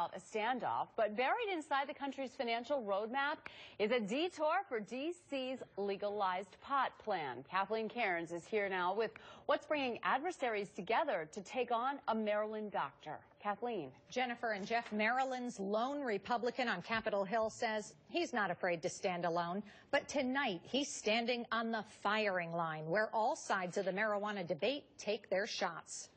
about a standoff, but buried inside the country's financial roadmap is a detour for D.C.'s legalized pot plan. Kathleen Cairns is here now with what's bringing adversaries together to take on a Maryland doctor. Kathleen. Jennifer and Jeff, Maryland's lone Republican on Capitol Hill, says he's not afraid to stand alone. But tonight, he's standing on the firing line where all sides of the marijuana debate take their shots.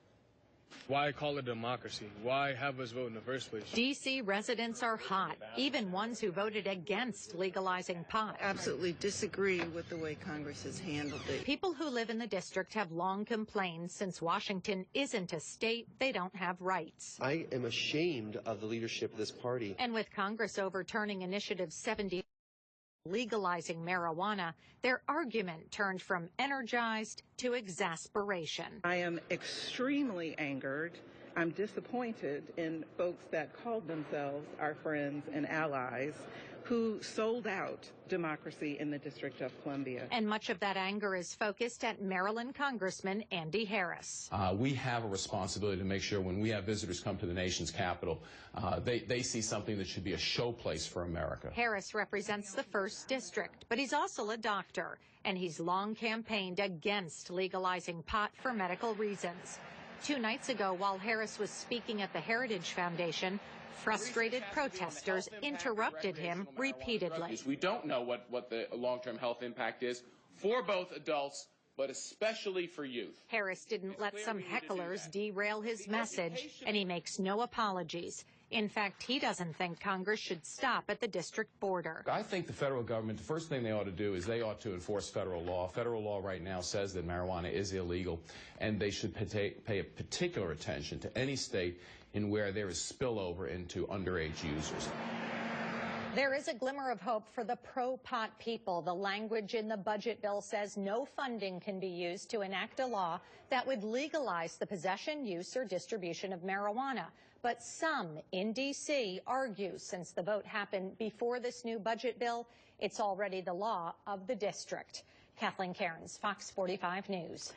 Why call it democracy? Why have us vote in the first place? D.C. residents are hot, even ones who voted against legalizing pot. Absolutely disagree with the way Congress has handled it. People who live in the district have long complained since Washington isn't a state, they don't have rights. I am ashamed of the leadership of this party. And with Congress overturning Initiative 70 legalizing marijuana, their argument turned from energized to exasperation. I am extremely angered. I'm disappointed in folks that called themselves our friends and allies who sold out democracy in the District of Columbia. And much of that anger is focused at Maryland Congressman Andy Harris. We have a responsibility to make sure when we have visitors come to the nation's capital, they see something that should be a showplace for America. Harris represents the 1st District, but he's also a doctor, and he's long campaigned against legalizing pot for medical reasons. 2 nights ago, while Harris was speaking at the Heritage Foundation, frustrated protesters interrupted him repeatedly. We don't know what the long-term health impact is for both adults, but especially for youth. Harris didn't let some hecklers derail his message, and he makes no apologies. In fact, he doesn't think Congress should stop at the district border. I think the federal government, the first thing they ought to do is they ought to enforce federal law. Federal law right now says that marijuana is illegal, and they should pay particular attention to any state in where there is spillover into underage users. There is a glimmer of hope for the pro-pot people. The language in the budget bill says no funding can be used to enact a law that would legalize the possession, use, or distribution of marijuana. But some in D.C. argue since the vote happened before this new budget bill, it's already the law of the district. Kathleen Cairns, Fox 45 News.